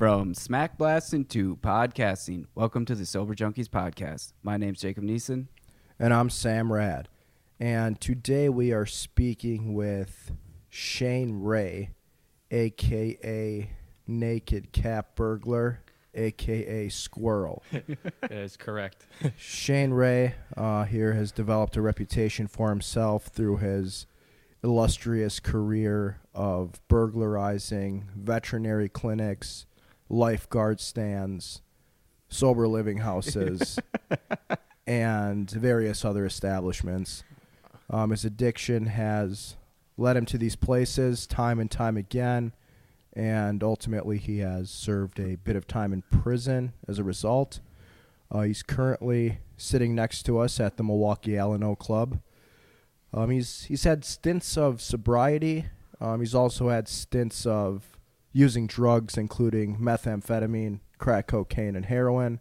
From smack blasting to podcasting, welcome to the Sober Junkies podcast. My name's Jacob Neeson. And I'm Sam Rad. And today we are speaking with Shane Ray, a.k.a. Naked Cat Burglar, a.k.a. Squirrel. That is correct. Shane Ray here has developed a reputation for himself through his illustrious career of burglarizing veterinary clinics, lifeguard stands, sober living houses, and various other establishments. His addiction has led him to these places time and time again, and ultimately he has served a bit of time in prison as a result. He's currently sitting next to us at the Milwaukee Alano Club. He's had stints of sobriety. He's also had stints of using drugs, including methamphetamine, crack cocaine, and heroin.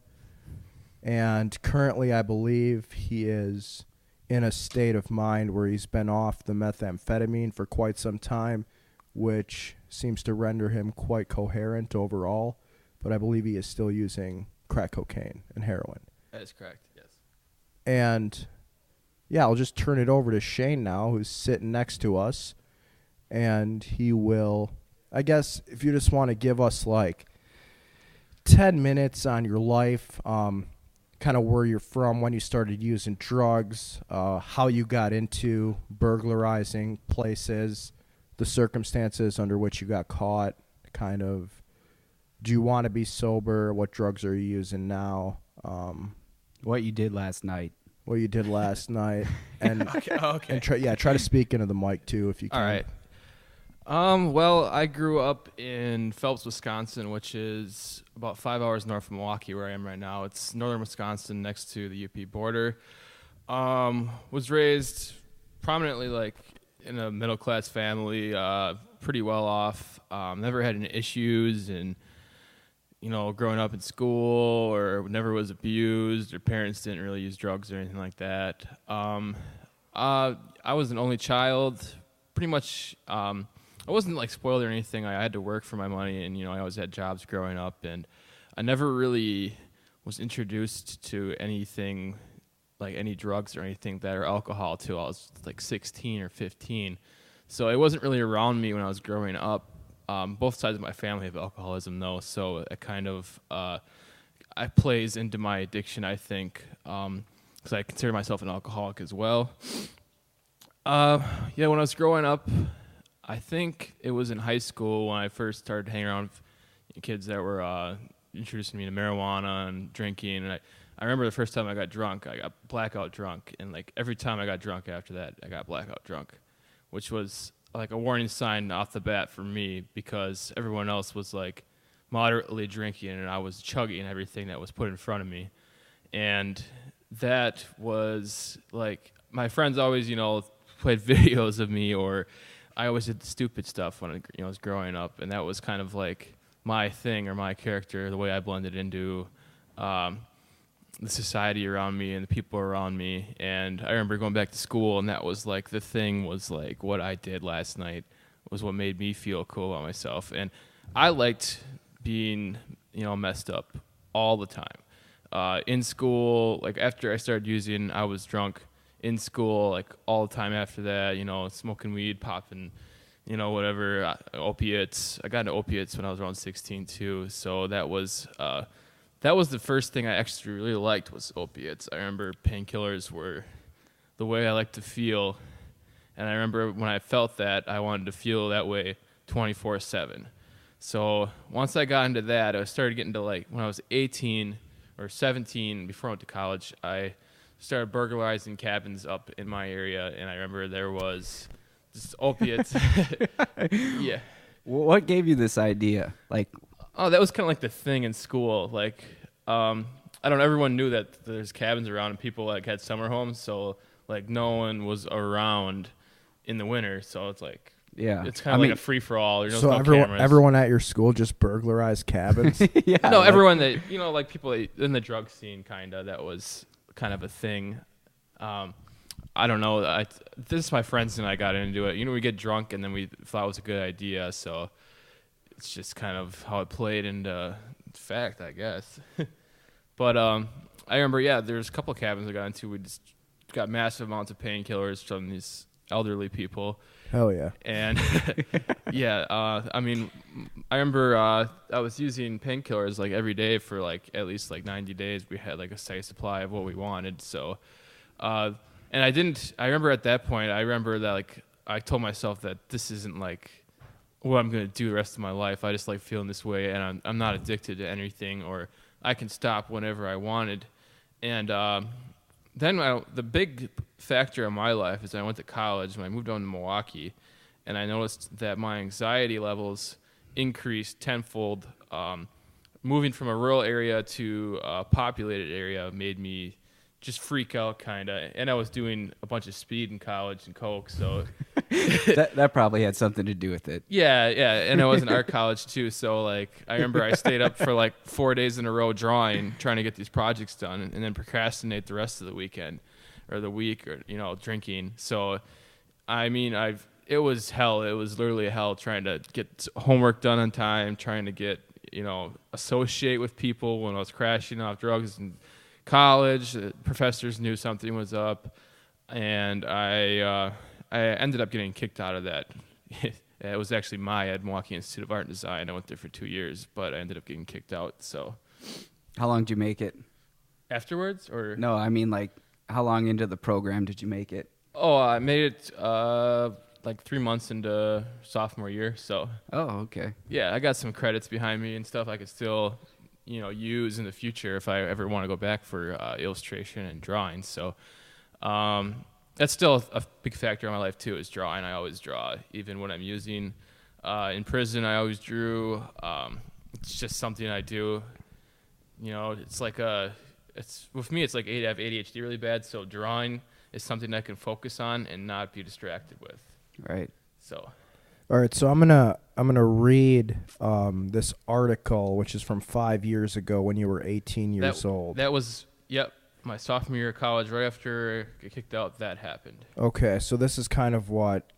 And currently, I believe he is in a state of mind where he's been off the methamphetamine for quite some time, which seems to render him quite coherent overall. But I believe he is still using crack cocaine and heroin. That is correct, yes. And yeah, I'll just turn it over to Shane now, who's sitting next to us. And he will, I guess, if you just want to give us like 10 minutes on your life, kind of where you're from, when you started using drugs, how you got into burglarizing places, the circumstances under which you got caught, kind of, do you want to be sober? What drugs are you using now? What you did last night. What you did last night. And, Okay. and try to speak into the mic too if you can. All right. Well, I grew up in Phelps, Wisconsin, which is about 5 hours north of Milwaukee, where I am right now. It's northern Wisconsin, next to the UP border. Was raised prominently, like, in a middle-class family, pretty well off. Never had any issues, and, you know, growing up in school, or never was abused, or parents didn't really use drugs or anything like that. I was an only child, pretty much. I wasn't like spoiled or anything. I had to work for my money, and I always had jobs growing up, and I never really was introduced to anything like any drugs or anything that or alcohol till I was like 16 or 15. So it wasn't really around me when I was growing up. Both sides of my family have alcoholism though, so it kind of it plays into my addiction, I think, because I consider myself an alcoholic as well. When I was growing up, I think it was in high school when I first started hanging around with kids that were introducing me to marijuana and drinking. And I remember the first time I got drunk, I got blackout drunk. And like every time I got drunk after that, I got blackout drunk, which was like a warning sign off the bat for me because everyone else was like moderately drinking and I was chugging everything that was put in front of me. And that was like, my friends always, played videos of me, or I always did stupid stuff when I was growing up, and that was kind of like my thing or my character, the way I blended into the society around me and the people around me. And I remember going back to school, and that was like the thing was like what I did last night was what made me feel cool about myself. And I liked being, messed up all the time. In school, like after I started using, I was drunk in school, like all the time after that, smoking weed, popping, whatever, opiates. I got into opiates when I was around 16 too. So that was the first thing I actually really liked was opiates. I remember painkillers were the way I liked to feel. And I remember when I felt that, I wanted to feel that way 24/7. So once I got into that, I started getting to like, when I was 18 or 17, before I went to college, I started burglarizing cabins up in my area, and I remember there was just opiates. Yeah. What gave you this idea? Like, that was kind of like the thing in school. Like, I don't know, everyone knew that there's cabins around and people like had summer homes, so like no one was around in the winter, so it's like, yeah, it's kind of like a free for all. So no everyone at your school just burglarized cabins? Yeah. No, everyone that like people in the drug scene, kind of, that was kind of a thing. I don't know. This is my friends and I got into it. We get drunk and then we thought it was a good idea. So it's just kind of how it played into fact, I guess. But I remember, there's a couple of cabins I got into. We just got massive amounts of painkillers from these elderly people. Hell yeah. And I mean, I remember I was using painkillers like every day for like at least like 90 days. We had like a steady supply of what we wanted. So, and I remember at that point, that like I told myself that this isn't like what I'm going to do the rest of my life. I just like feeling this way, and I'm not addicted to anything, or I can stop whenever I wanted. And then the big factor in my life is I went to college when I moved on to Milwaukee, and I noticed that my anxiety levels increased tenfold. Moving from a rural area to a populated area made me just freak out, kind of. And I was doing a bunch of speed in college and coke, so that probably had something to do with it. Yeah, and I was in art college too, so like I remember I stayed up for like 4 days in a row trying to get these projects done, and then procrastinate the rest of the weekend or the week, or drinking. So I mean, it was hell. It was literally hell trying to get homework done on time, trying to get associate with people when I was crashing off drugs and college. The professors knew something was up, and I ended up getting kicked out of that. It was actually my Milwaukee Institute of Art and Design. I went there for 2 years, but I ended up getting kicked out. So, how long did you make it afterwards? Or no, I mean like how long into the program did you make it? Oh, I made it like 3 months into sophomore year. So. Oh, okay. Yeah, I got some credits behind me and stuff I could still use in the future if I ever want to go back for illustration and drawing. So that's still a big factor in my life too, is drawing. I always draw, even when I'm using. In prison, I always drew. It's just something I do. It's like with me, it's like I have ADHD really bad, so drawing is something I can focus on and not be distracted with. Right. So. All right, so I'm gonna read this article, which is from 5 years ago when you were 18 years old. That was my sophomore year of college. Right after I got kicked out, that happened. Okay, so this is kind of what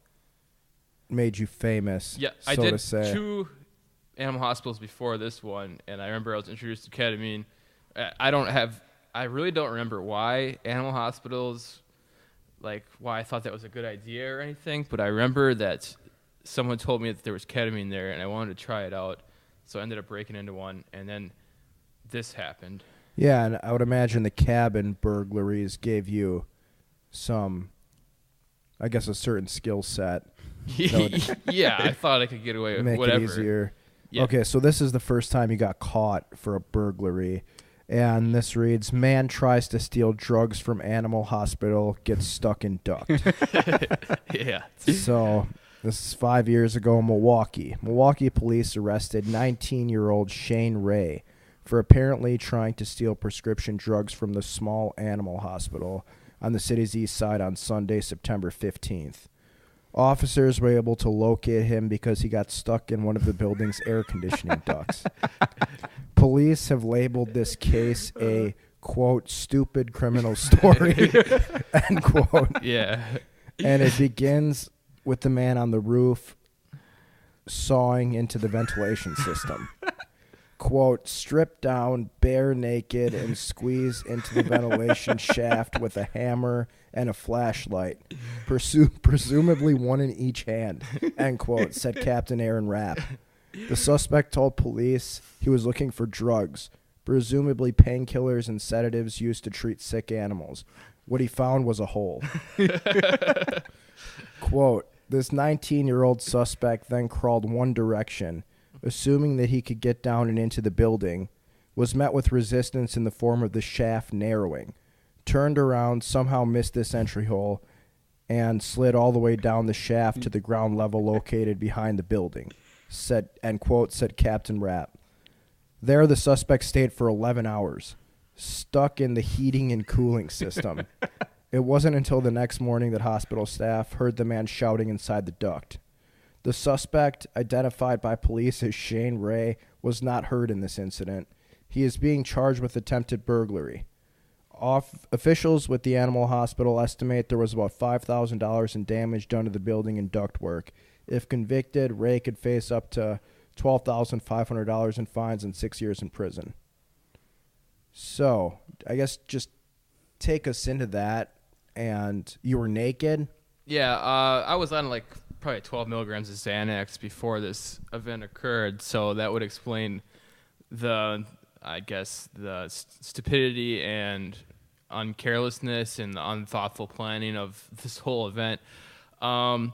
made you famous. Yeah, so I did to say. 2 animal hospitals before this one, and I remember I was introduced to ketamine. I really don't remember why animal hospitals, like why I thought that was a good idea or anything, but I remember that someone told me that there was ketamine there, and I wanted to try it out, so I ended up breaking into one, and then this happened. Yeah, and I would imagine the cabin burglaries gave you some, I guess, a certain skill set. Yeah, I thought I could get away with whatever. Make it easier. Yeah. Okay, so this is the first time you got caught for a burglary, and this reads, man tries to steal drugs from animal hospital, gets stuck in duct. Yeah. So this is 5 years ago in Milwaukee. Milwaukee police arrested 19-year-old Shane Ray for apparently trying to steal prescription drugs from the small animal hospital on the city's east side on Sunday, September 15th. Officers were able to locate him because he got stuck in one of the building's air conditioning ducts. Police have labeled this case a, quote, stupid criminal story, end quote. Yeah. And it begins with the man on the roof sawing into the ventilation system. Quote, strip down, bare naked, and squeeze into the ventilation shaft with a hammer and a flashlight, presumably one in each hand, end quote, said Captain Aaron Rapp. The suspect told police he was looking for drugs, presumably painkillers and sedatives used to treat sick animals. What he found was a hole. Quote, this 19-year-old suspect then crawled one direction, assuming that he could get down and into the building, was met with resistance in the form of the shaft narrowing, turned around, somehow missed this entry hole, and slid all the way down the shaft to the ground level located behind the building, said, end quote, said Captain Rapp. There, the suspect stayed for 11 hours, stuck in the heating and cooling system. It wasn't until the next morning that hospital staff heard the man shouting inside the duct. The suspect, identified by police as Shane Ray, was not hurt in this incident. He is being charged with attempted burglary. Officials with the animal hospital estimate there was about $5,000 in damage done to the building and ductwork. If convicted, Ray could face up to $12,500 in fines, and 6 years in prison. So I guess just take us into that. And you were naked? Yeah, I was on like probably 12 milligrams of Xanax before this event occurred, so that would explain the stupidity and uncarelessness and the unthoughtful planning of this whole event. I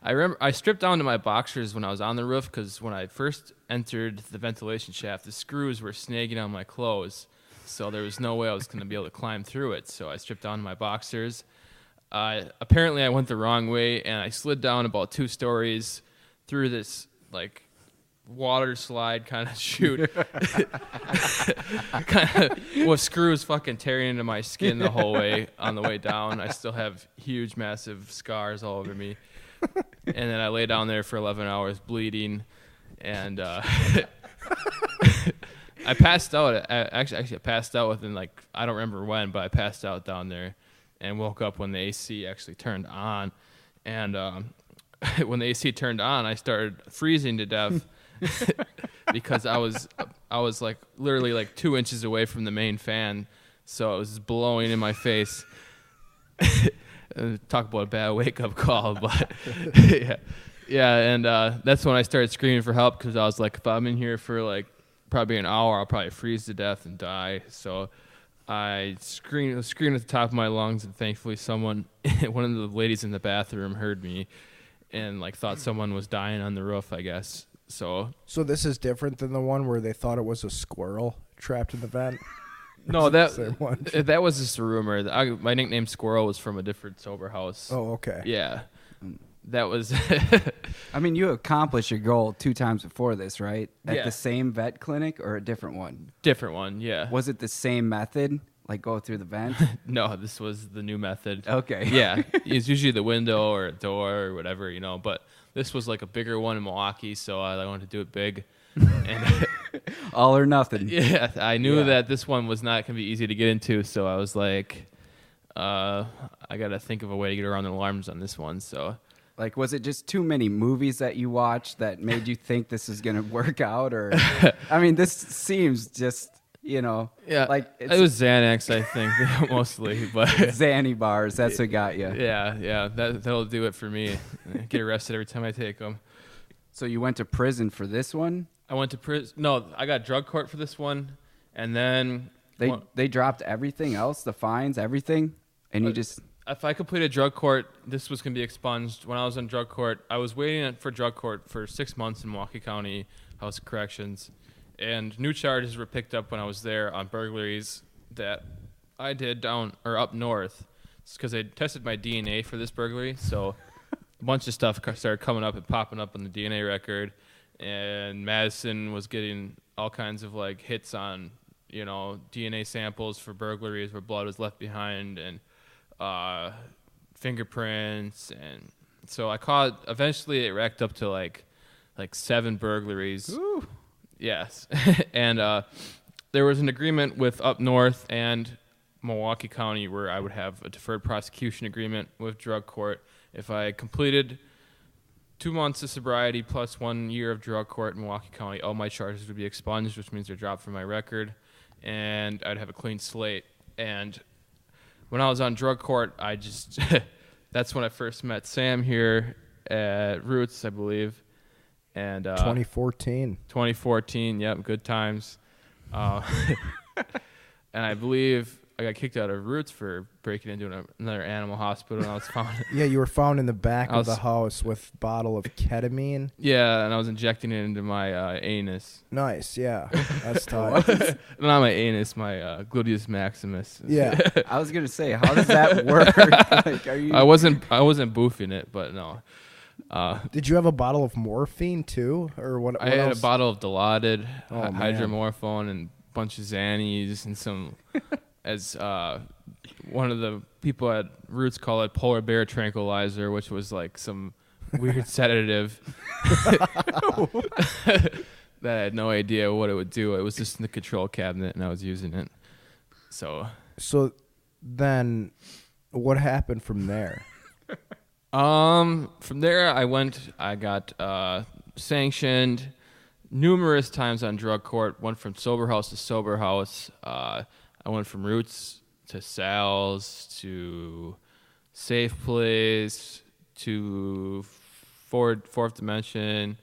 remember I stripped down to my boxers when I was on the roof because when I first entered the ventilation shaft, the screws were snagging on my clothes, so there was no way I was going to be able to climb through it. So I stripped down to my boxers. Apparently, I went the wrong way, and I slid down about 2 stories through this like water slide kind of chute, kind of with screws fucking tearing into my skin the whole way on the way down. I still have huge, massive scars all over me. And then I lay down there for 11 hours bleeding, and I passed out. Actually, I passed out within like, I don't remember when, but I passed out down there and woke up when the AC actually turned on. And when the AC turned on, I started freezing to death because I was like literally like 2 inches away from the main fan, so it was blowing in my face. Talk about a bad wake-up call, but yeah, and that's when I started screaming for help because I was like, if I'm in here for like probably an hour, I'll probably freeze to death and die. So I screamed at the top of my lungs, and thankfully one of the ladies in the bathroom heard me and like thought someone was dying on the roof, I guess. So this is different than the one where they thought it was a squirrel trapped in the vent? No, that was just a rumor. My nickname Squirrel was from a different sober house. Oh, okay. Yeah. That was... I mean, you accomplished your goal 2 times before this, right? At Yeah. the same vet clinic or a different one? Different one, yeah. Was it the same method? Like go through the vent? No, this was the new method. Okay. Yeah. It's usually the window or a door or whatever, but this was like a bigger one in Milwaukee, so I wanted to do it big. And all or nothing. Yeah, I knew that this one was not going to be easy to get into, so I was like, I got to think of a way to get around the alarms on this one. So, like, was it just too many movies that you watched that made you think this is going to work out? Or, I mean, this seems just, yeah, like it was Xanax, I think, mostly, but Xanny bars, that's what got you. Yeah, that'll do it for me. I get arrested every time I take them. So you went to prison for this one? I went to prison. No, I got drug court for this one, and then they dropped everything else, the fines, everything, and you just. If I completed drug court, this was going to be expunged. When I was in drug court, I was waiting for drug court for 6 months in Milwaukee County House of Corrections, and new charges were picked up when I was there on burglaries that I did up north, because they tested my DNA for this burglary. So a bunch of stuff started coming up and popping up on the DNA record. And Madison was getting all kinds of like hits on, DNA samples for burglaries where blood was left behind, and fingerprints, and so eventually it racked up to like 7 burglaries. Ooh. Yes. And there was an agreement with up north and Milwaukee County where I would have a deferred prosecution agreement with drug court if I completed 2 months of sobriety plus 1 year of drug court in Milwaukee County. All my charges would be expunged, which means they're dropped from my record, and I'd have a clean slate. And when I was on drug court, that's when I first met Sam here at Roots, I believe. And 2014. 2014, yep, good times. And I believe I got kicked out of Roots for breaking into another animal hospital, and I was found. Yeah, you were found in the back of the house with a bottle of ketamine. Yeah, and I was injecting it into my anus. Nice, yeah, that's tight. Not my anus, my gluteus maximus. Yeah, I was gonna say, how does that work? Like, are you? I wasn't boofing it, but no. Did you have a bottle of morphine too, or what? I had a bottle of Dilaudid, man. hydromorphone, and a bunch of Xannies, and some. As one of the people at Roots call it, polar bear tranquilizer, which was like some weird sedative that I had no idea what it would do. It was just in the control cabinet, and I was using it. So then, what happened from there? From there, I got sanctioned numerous times on drug court. Went from sober house to sober house. I went from Roots to Sal's to Safe Place to Fourth Dimension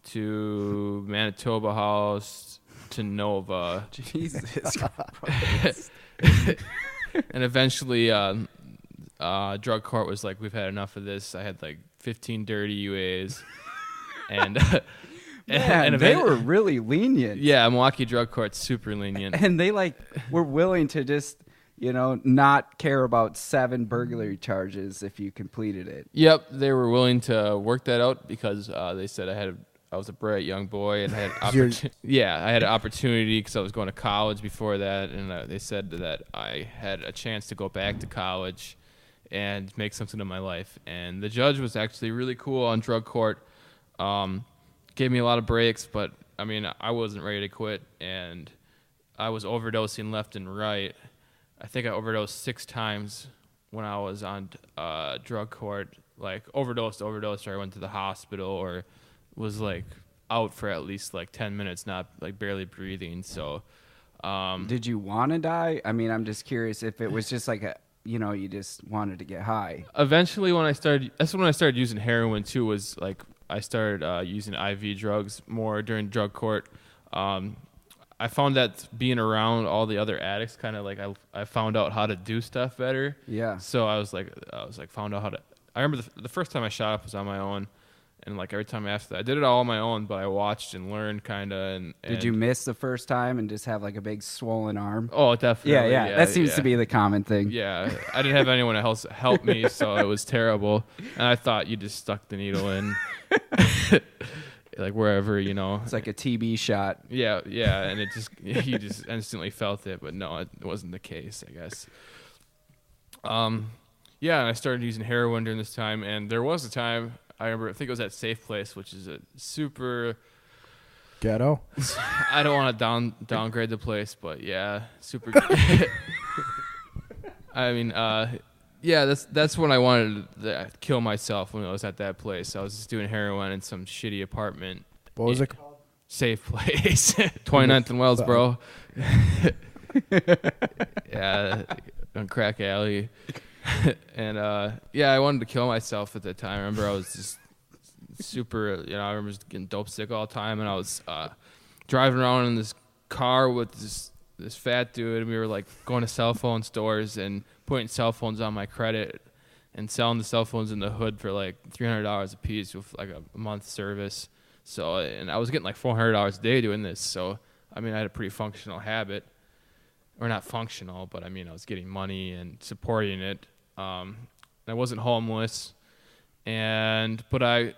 to Manitoba House to Nova. Jesus Christ. And eventually, drug court was like, we've had enough of this. I had like 15 dirty UAs. And Man, they were really lenient. Yeah, Milwaukee drug court's super lenient. And they like were willing to just, not care about 7 burglary charges if you completed it. Yep, they were willing to work that out because they said I was a bright young boy and I had I had an opportunity because I was going to college before that, and they said that I had a chance to go back to college and make something of my life. And the judge was actually really cool on drug court. Gave me a lot of breaks, but I mean, I wasn't ready to quit, and I was overdosing left and right. I think I overdosed 6 times when I was on drug court, like overdosed, or I went to the hospital, or was like out for at least like 10 minutes, not like barely breathing. So, did you want to die? I mean, I'm just curious if it was just like you just wanted to get high. Eventually, that's when I started using heroin too. Was like I started using IV drugs more during drug court. I found that being around all the other addicts, kind of like I found out how to do stuff better. Yeah. So I was like found out how to. I remember the first time I shot up was on my own, and like every time after that, I did it all on my own. But I watched and learned kind of. And did you miss the first time and just have like a big swollen arm? Oh, definitely. Yeah. That seems to be the common thing. Yeah, I didn't have anyone else help me, so it was terrible. And I thought you just stuck the needle in. Like wherever, It's like a TB shot. Yeah, and you just instantly felt it, but no, it wasn't the case, I guess. Yeah, and I started using heroin during this time, and there was a time, I think it was at Safe Place, which is a super ghetto. I don't want to downgrade the place, but yeah, super. I mean, yeah, that's when I wanted to kill myself, when I was at that place. I was just doing heroin in some shitty apartment. What was it called? Safe Place. 29th and Wells, bro. Yeah, on Crack Alley. And, I wanted to kill myself at that time. I remember I was just super, I remember just getting dope sick all the time. And I was driving around in this car with this fat dude, and we were like going to cell phone stores and putting cell phones on my credit and selling the cell phones in the hood for like $300 a piece with like a month service. So, and I was getting like $400 a day doing this. So, I mean, I had a pretty functional habit, or not functional, but I mean, I was getting money and supporting it. I wasn't homeless, but I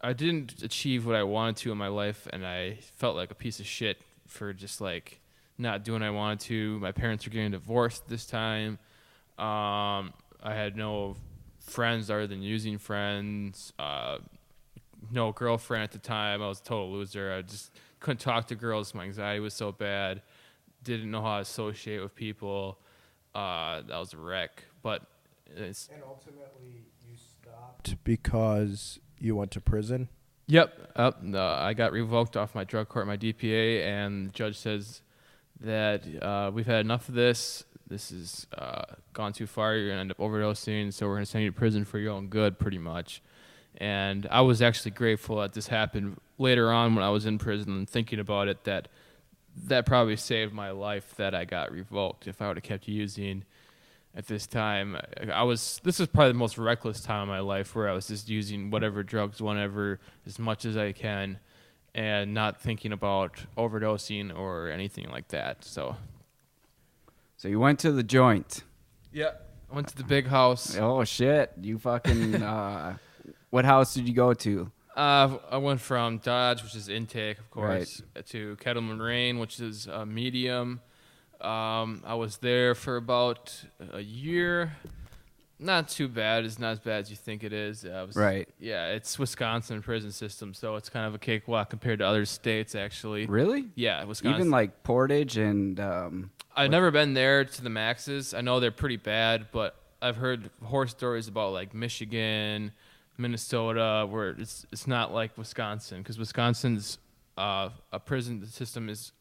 didn't achieve what I wanted to in my life, and I felt like a piece of shit for just like not doing what I wanted to. My parents were getting divorced this time. I had no friends other than using friends. No girlfriend at the time. I was a total loser. I just couldn't talk to girls. My anxiety was so bad. Didn't know how to associate with people. That was a wreck. And ultimately, you stopped because you went to prison? Yep. No, I got revoked off my drug court, my DPA, and the judge says that we've had enough of this. This has gone too far. You're going to end up overdosing, so we're going to send you to prison for your own good, pretty much. And I was actually grateful that this happened later on when I was in prison and thinking about it, that probably saved my life, that I got revoked. If I would have kept using at this time, this was probably the most reckless time of my life, where I was just using whatever drugs, whenever, as much as I can, and not thinking about overdosing or anything like that. So you went to the joint. Yeah, I went to the big house. Oh shit! You fucking. What house did you go to? I went from Dodge, which is intake, of course, to Kettleman Rain, which is medium. I was there for about a year. Not too bad. It's not as bad as you think it is. Right. Yeah, it's Wisconsin prison system, so it's kind of a cakewalk compared to other states, actually. Really? Yeah, Wisconsin. Even like Portage and... I've never been there to the maxes. I know they're pretty bad, but I've heard horror stories about like Michigan, Minnesota, where it's not like Wisconsin, because Wisconsin's a prison system is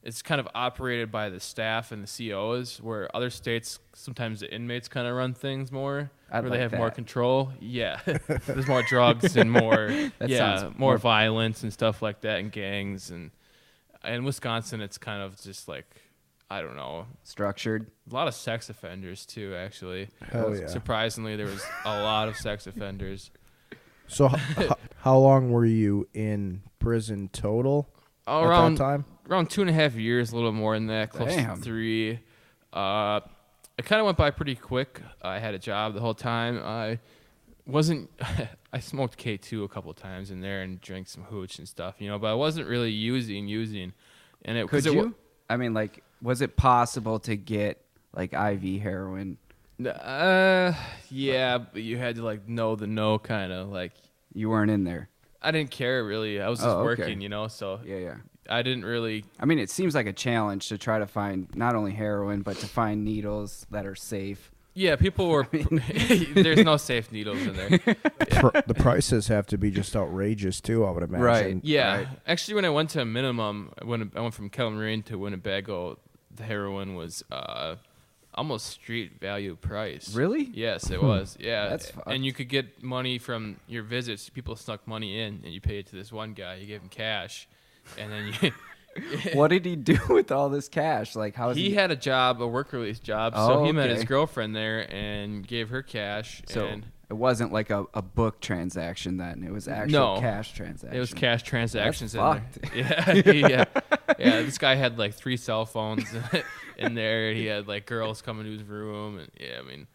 it's kind of operated by the staff and the COs, where other states sometimes the inmates kind of run things more, where they have more control. Yeah, there's more drugs and more more violence and stuff like that, and gangs, and in Wisconsin it's kind of just like, I don't know, structured. A lot of sex offenders too, actually. Hell yeah. Surprisingly, there was a lot of sex offenders. So how long were you in prison total at that time? Around 2.5 years, a little more than that, close to 3. It kind of went by pretty quick. I had a job the whole time. I smoked K2 a couple of times in there and drank some hooch and stuff, but I wasn't really using. And Could you? I mean, like, was it possible to get like IV heroin? Yeah, but you had to like know the no, kind of like. You weren't in there. I didn't care really. I was just working, so yeah. I didn't really. I mean, it seems like a challenge to try to find not only heroin, but to find needles that are safe. Yeah, people were. There's no safe needles in there. The prices have to be just outrageous too, I would imagine. Right. Yeah. Right. Actually, when I went to a minimum, when I went from Kettle Moraine to Winnebago, the heroin was almost street value price. Really? Yes, it was. Yeah. That's fucked. And you could get money from your visits. People snuck money in, and you pay it to this one guy. You gave him cash, and then you. What did he do with all this cash? Like, how? He had a job, a work release job. So he met his girlfriend there and gave her cash. So and it wasn't like a book transaction then. It was actual cash transaction. It was cash transactions. That's in there. Yeah. This guy had like 3 cell phones in there. He had like girls coming to his room, and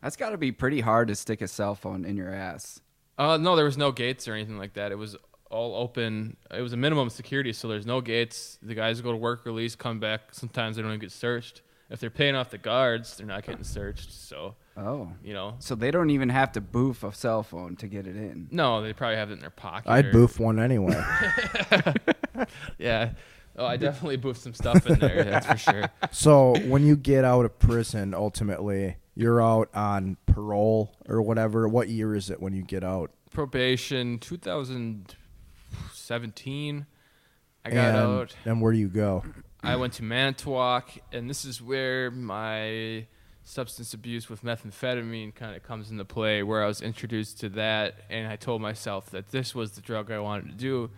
that's got to be pretty hard to stick a cell phone in your ass. No, there was no gates or anything like that. It was all open. It was a minimum security, so there's no gates. The guys go to work release, come back. Sometimes they don't even get searched. If they're paying off the guards, they're not getting searched. So, so they don't even have to boof a cell phone to get it in. No, they probably have it in their pocket. I'd boof one anyway. Yeah. Oh, I definitely boofed some stuff in there. That's for sure. So when you get out of prison, ultimately, you're out on parole or whatever. What year is it when you get out? Probation, 2017. I got out. And where do you go? I went to Manitowoc, and this is where my substance abuse with methamphetamine kind of comes into play, where I was introduced to that, and I told myself that this was the drug I wanted to do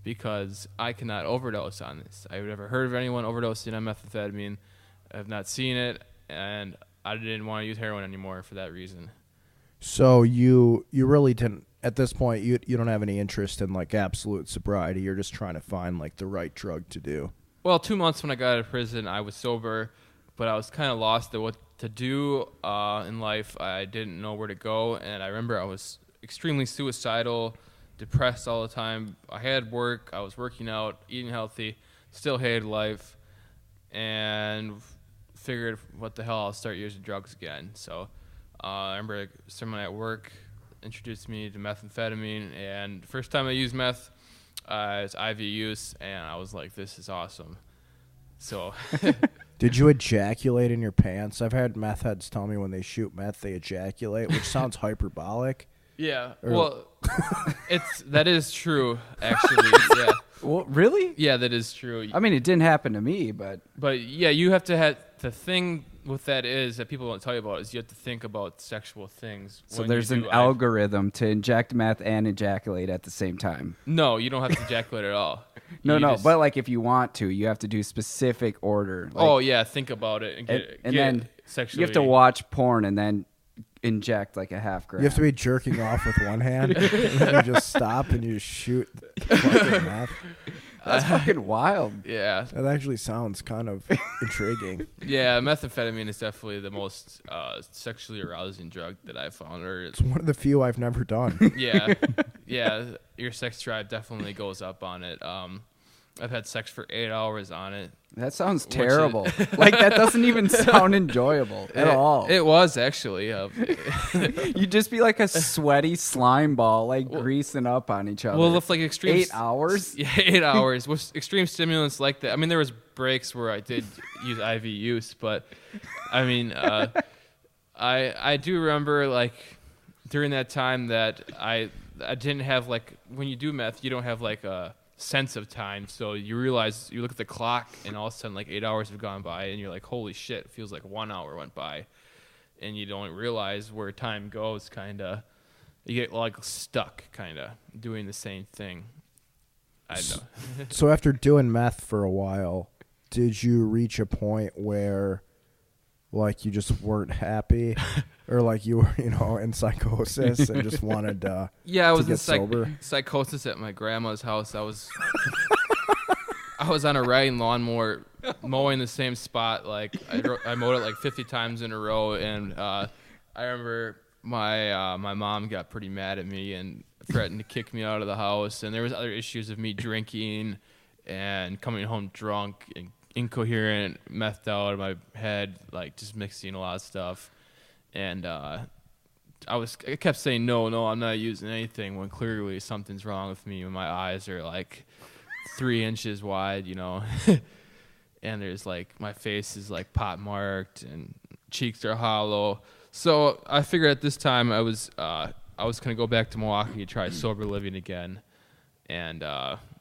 because I cannot overdose on this. I've never heard of anyone overdosing on methamphetamine. I've not seen it, and I didn't want to use heroin anymore for that reason. So you really didn't, at this point, you don't have any interest in like absolute sobriety. You're just trying to find like the right drug to do. Well, 2 months when I got out of prison, I was sober, but I was kind of lost at what to do in life. I didn't know where to go, and I remember I was extremely suicidal, depressed all the time. I had work. I was working out, eating healthy, still hated life, and figured, what the hell, I'll start using drugs again. So I remember someone at work introduced me to methamphetamine, and the first time I used meth, it's IV use, and I was like, this is awesome. So Did you ejaculate in your pants? I've had meth heads tell me when they shoot meth, they ejaculate, which sounds hyperbolic. Yeah. Well, that is true, actually. Yeah. Well, really? Yeah, that is true. I mean, it didn't happen to me, but yeah, you have to have the thing with that is that people don't tell you about is you have to think about sexual things. So there's an algorithm to inject meth and ejaculate at the same time. No, you don't have to ejaculate at all. No, but like if you want to, you have to do specific order. Like, think about it and then sexually. You have to watch porn and then inject like a half gram. You have to be jerking off with one hand, and then you just stop and you shoot fucking meth. That's fucking wild. Yeah. That actually sounds kind of intriguing. Yeah, methamphetamine is definitely the most sexually arousing drug that I've found. It's one of the few I've never done. Yeah. Your sex drive definitely goes up on it. I've had sex for 8 hours on it. That sounds terrible. Like, that doesn't even sound enjoyable at all. It was, actually. You'd just be like a sweaty slime ball, like greasing up on each other. Well, with like extreme 8 hours? Yeah, 8 hours. With extreme stimulants like that. I mean, there was breaks where I did use IV use, but I mean, I do remember like during that time that I didn't have like, when you do meth, you don't have like a sense of time. So you realize, you look at the clock and all of a sudden like 8 hours have gone by and you're like, holy shit, it feels like 1 hour went by. And you don't realize where time goes, kind of. You get like stuck kind of doing the same thing. I don't know. So after doing meth for a while, did you reach a point where like you just weren't happy or like you were, in psychosis and just wanted to I was get in sober? psychosis at my grandma's house. I was on a riding lawnmower mowing the same spot. Like I mowed it like 50 times in a row, and I remember my mom got pretty mad at me and threatened to kick me out of the house. And there was other issues of me drinking and coming home drunk and incoherent, methed out of my head, like just mixing a lot of stuff. And I kept saying no, I'm not using anything, when clearly something's wrong with me when my eyes are like 3 inches wide, and there's like my face is like pot marked and cheeks are hollow. So I figured at this time I was gonna go back to Milwaukee to try sober living again, and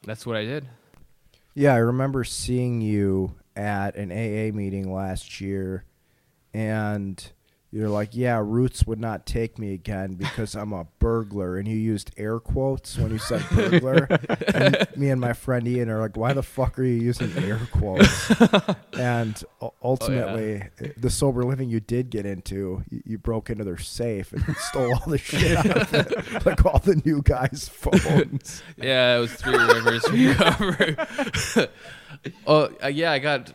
that's what I did. Yeah, I remember seeing you at an AA meeting last year, and you're like, yeah, Roots would not take me again because I'm a burglar. And you used air quotes when you said burglar. And me and my friend Ian are like, why the fuck are you using air quotes? And ultimately, the sober living you did get into, you broke into their safe and stole all the shit out of it, like all the new guys' phones. Yeah, it was Three Rivers recovery. I got,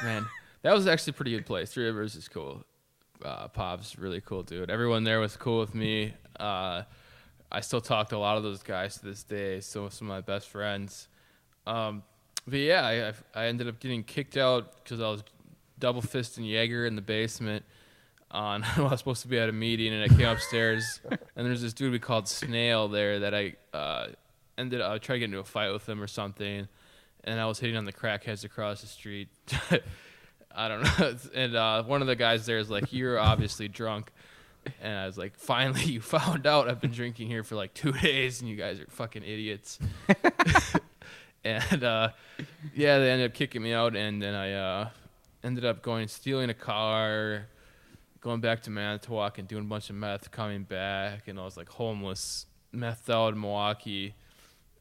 man. That was actually a pretty good place. Three Rivers is cool. Pop's really cool dude. Everyone there was cool with me. I still talk to a lot of those guys to this day. So some of my best friends. But yeah, I ended up getting kicked out because I was double fisting Jaeger in the basement. I was supposed to be at a meeting, and I came upstairs, and there's this dude we called Snail there that I tried to get into a fight with him or something, and I was hitting on the crackheads across the street. I don't know. And one of the guys there is like, you're obviously drunk. And I was like, finally, you found out I've been drinking here for like 2 days, and you guys are fucking idiots. And they ended up kicking me out, and then I ended up stealing a car, going back to Manitowoc and doing a bunch of meth, coming back, and I was like homeless, methed out in Milwaukee.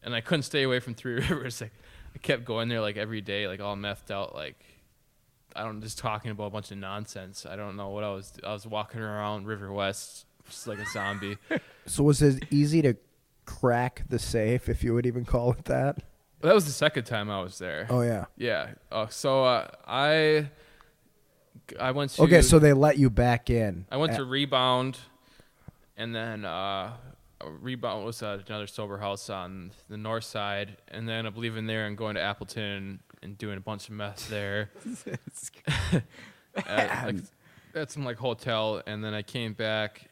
And I couldn't stay away from Three Rivers. Like, I kept going there like every day, like all methed out, like, just talking about a bunch of nonsense. I don't know what I was walking around River West just like a zombie. So was it easy to crack the safe, if you would even call it that? Well, that was the second time I was there. Oh yeah. Yeah. So I went to. Okay, so they let you back in. I went to Rebound, and then Rebound was at another sober house on the north side, and then I'm leaving there and going to Appleton and doing a bunch of meth there. At some like hotel, and then I came back,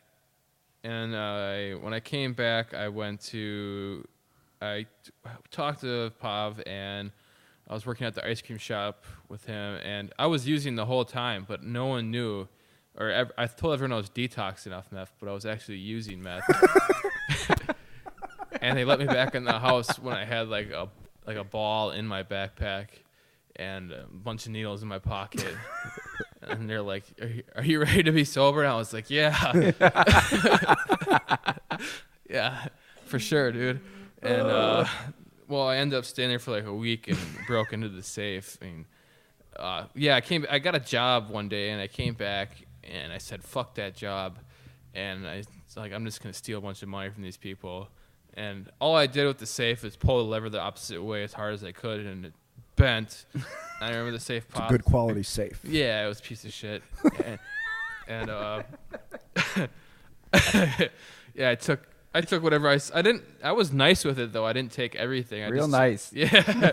and when I came back, I talked to Pav, and I was working at the ice cream shop with him, and I was using the whole time, but no one knew, I told everyone I was detoxing off meth, but I was actually using meth. And they let me back in the house when I had like a ball in my backpack and a bunch of needles in my pocket. And they're like, are you ready to be sober? And I was like, yeah. Yeah, for sure, dude. And, I ended up staying there for like a week and broke into the safe. And, I got a job one day, and I came back, and I said, fuck that job. And I'm just going to steal a bunch of money from these people. And all I did with the safe is pull the lever the opposite way as hard as I could, and it bent. I remember the safe popped. It's a good quality safe. Yeah, it was a piece of shit. and I took whatever I was nice with it, though. I didn't take everything. Real nice. Yeah.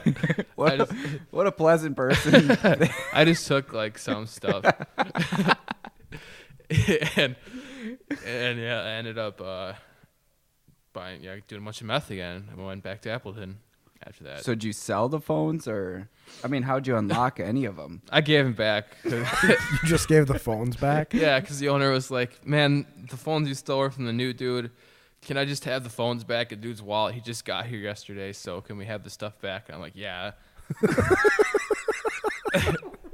What a pleasant person. I just took like some stuff. and I ended up doing a bunch of meth again. I went back to Appleton. after that. So did you sell the phones, or I mean, how'd you unlock any of them? I gave them back. You just gave the phones back? Yeah, because the owner was like, man, the phones you stole are from the new dude. Can I just have the phones back? A dude's wallet. He just got here yesterday, so can we have the stuff back? And I'm like, yeah.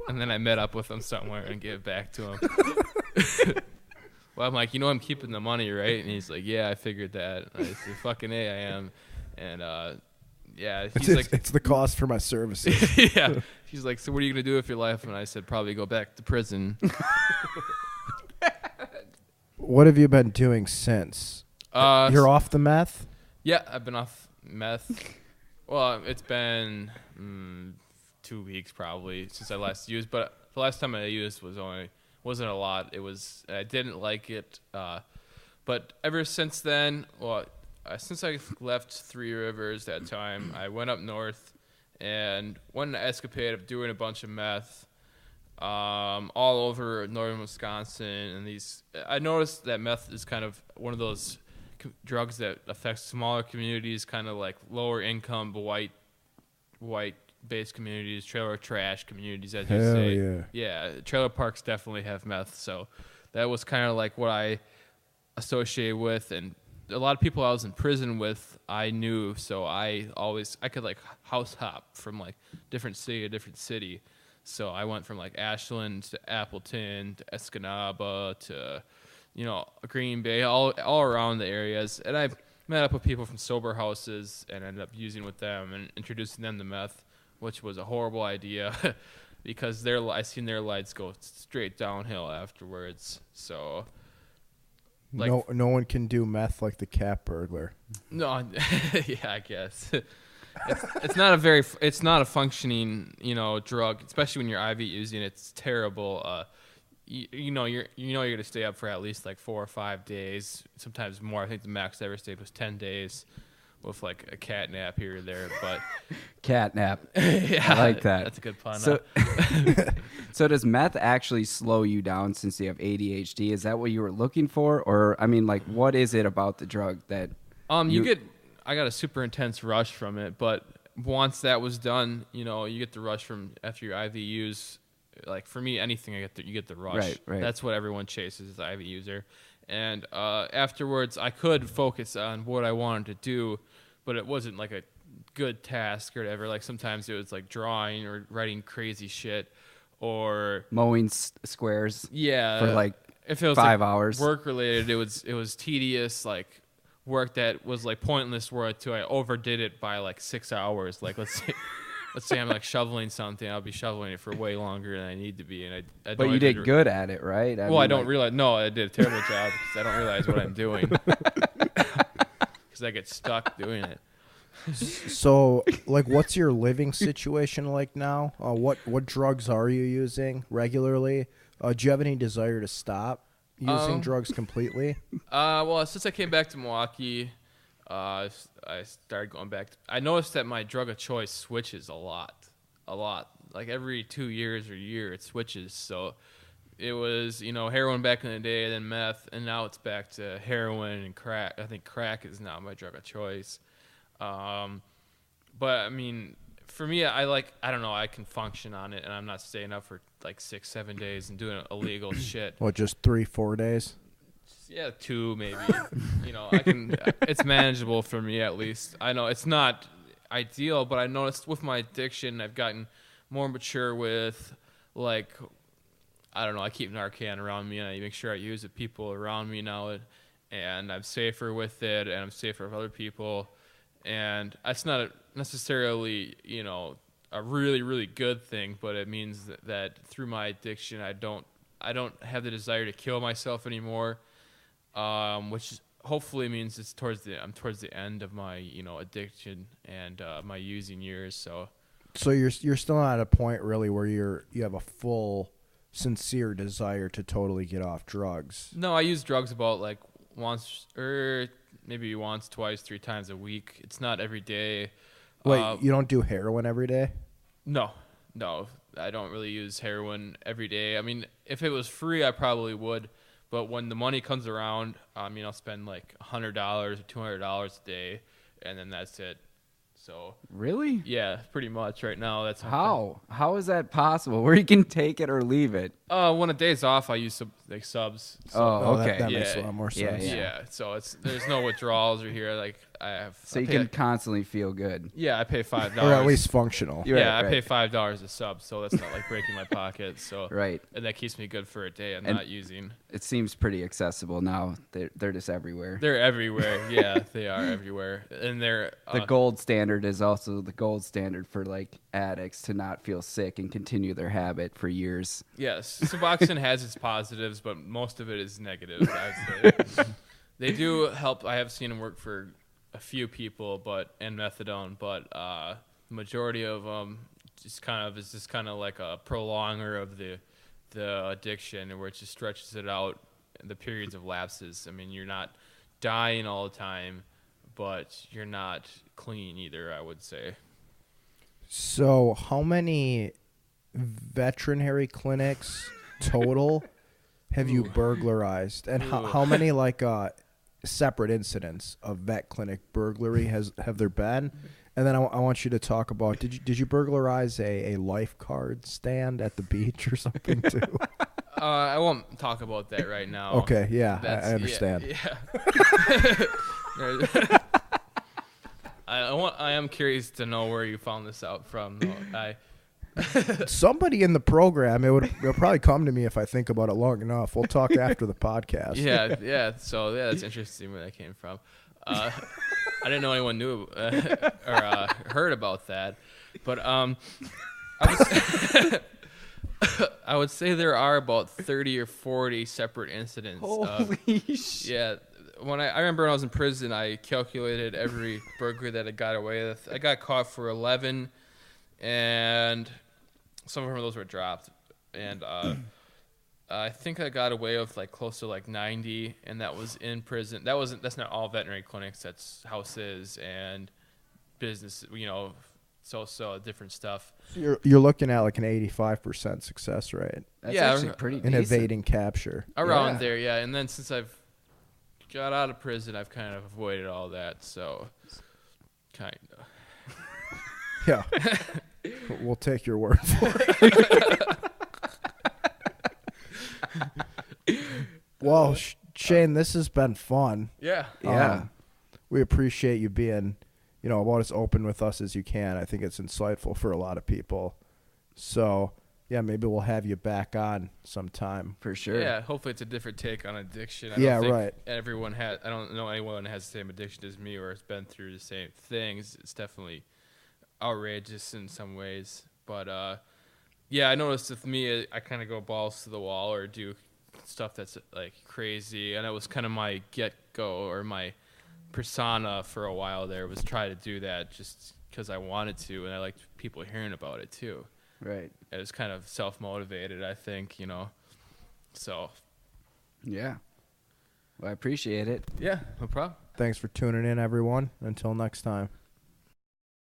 And then I met up with him somewhere and gave it back to him. Well, I'm like, I'm keeping the money, right? And he's like, yeah, I figured that. And I said, fucking A, I am. And yeah, he's like, it's the cost for my services. yeah. He's like, so what are you gonna do with your life? And I said, probably go back to prison. What have you been doing since? You're off the meth? Yeah, I've been off meth. Well, it's been 2 weeks probably since I last used, but the last time I used wasn't a lot. I didn't like it, but ever since then, since I left Three Rivers that time, I went up north and went on an escapade of doing a bunch of meth all over northern Wisconsin. And I noticed that meth is kind of one of those drugs that affects smaller communities, kind of like lower income but white based communities, trailer trash communities, as you say. Yeah, trailer parks definitely have meth, so that was kind of like what I associated with. And a lot of people I was in prison with, I knew, so I could like house hop from like different city to different city. So I went from like Ashland to Appleton to Escanaba to Green Bay, all around the areas. And I met up with people from sober houses and ended up using with them and introducing them to meth, which was a horrible idea because I seen their lights go straight downhill afterwards. So, like, no one can do meth like the cat burglar. No, yeah, I guess it's not a functioning drug, especially when you're IV using it. It's terrible. You're gonna stay up for at least like 4 or 5 days, sometimes more. I think the max I ever stayed was 10 days, with like a cat nap here or there. But cat nap, yeah, I like that. That's a good pun. So, so does meth actually slow you down since you have ADHD? Is that what you were looking for, or I mean, like, what is it about the drug that I got a super intense rush from it, but once that was done, you get the rush from after your IV use. Like for me, anything you get the rush. Right. That's what everyone chases as the IV user. And afterwards, I could focus on what I wanted to do, but it wasn't like a good task or whatever. Like sometimes it was like drawing or writing crazy shit or mowing squares. Yeah, for like if it was 5 like hours. Work related, it was tedious. Like work that was like pointless work too. I overdid it by like 6 hours. Like let's say I'm like shoveling something, I'll be shoveling it for way longer than I need to be, and I don't. But you did good at it, right? I don't realize. No, I did a terrible job because I don't realize what I'm doing because I get stuck doing it. So, like, what's your living situation like now? What drugs are you using regularly? Do you have any desire to stop using drugs completely? Well, since I came back to Milwaukee. I started going back. I noticed that my drug of choice switches a lot. Like every 2 years or year, it switches. So it was, heroin back in the day, then meth, and now it's back to heroin and crack. I think crack is now my drug of choice. But I mean, for me, I don't know, I can function on it, and I'm not staying up for like 6-7 days and doing illegal shit. What, just 3-4 days? Yeah, 2 maybe. I can. It's manageable for me at least. I know it's not ideal, but I noticed with my addiction, I've gotten more mature with, like, I don't know. I keep Narcan around me, and I make sure I use it people around me now, and I'm safer with it, and I'm safer with other people, and that's not necessarily a really really good thing, but it means that through my addiction, I don't have the desire to kill myself anymore. Which hopefully means I'm towards the end of my addiction and my using years. So you're still not at a point really where you have a full sincere desire to totally get off drugs. No, I use drugs about like once or maybe once, twice, 3 times a week. It's not every day. Wait, you don't do heroin every day? No, I don't really use heroin every day. I mean, if it was free, I probably would. But when the money comes around, I'll spend like $100 or $200 a day, and then that's it. So Really? yeah, pretty much right now. That's How is that possible? Where you can take it or leave it? when a day's off, I use subs. So, Oh, that, okay. that makes a Yeah. lot more Yeah, sense. yeah. So there's no withdrawals or here. Like So you can constantly feel good. I pay $5. Or at least functional. You're Yeah, right, I pay $5 a sub, so that's not like breaking my pocket. So Right. and that keeps me good for a day. I'm And- not using. It seems pretty accessible now. They're just everywhere. They're everywhere. Yeah, they are everywhere, and they're The gold standard is also the gold standard for like addicts to not feel sick and continue their habit for years. yes. Suboxone has its positives, but most of it is negative. I'd say. They do help. I have seen them work for a few people, and methadone, but the majority of them is just kind of like a prolonger of the addiction, where it just stretches it out, the periods of lapses. I mean, you're not dying all the time, but you're not clean either, I would say. So, how many veterinary clinics total have you burglarized, and how many like separate incidents of vet clinic burglary have there been? And then I want you to talk about did you burglarize a lifeguard stand at the beach or something too? I won't talk about that right now. Okay, yeah, I understand. Yeah. I am curious to know where you found this out from. Somebody in the program, it'll probably come to me if I think about it long enough. We'll talk after the podcast. Yeah. So that's interesting where that came from. I didn't know anyone knew or heard about that, but I would say there are about 30 or 40 separate incidents. Holy shit. Yeah. When I remember when I was in prison, I calculated every burglary that I got away with. I got caught for 11, and some of those were dropped. And I think I got away with like close to like 90, and that was in prison. That's not all veterinary clinics. That's houses and business. So different stuff. You're looking at like an 85% success rate That's Yeah, actually pretty in decent. evading capture. Around Yeah. there, yeah. And then since I've got out of prison, I've kind of avoided all that. So, kind of. Yeah. We'll take your word for it. Well, Shane, this has been fun. Yeah. Yeah. We appreciate you being, about as open with us as you can. I think it's insightful for a lot of people. So, yeah, maybe we'll have you back on sometime. For sure. Yeah, hopefully it's a different take on addiction. I Yeah, don't think right. I don't know anyone has the same addiction as me or has been through the same things. It's definitely outrageous in some ways. But, yeah, I noticed with me, I kind of go balls to the wall or do stuff that's, like, crazy. And that was kind of my get-go or my persona for a while there, was try to do that just because I wanted to. And I liked people hearing about it, too. Right. It was kind of self-motivated, I think, So, Yeah. Well, I appreciate it. yeah, no problem. Thanks for tuning in, everyone. Until next time.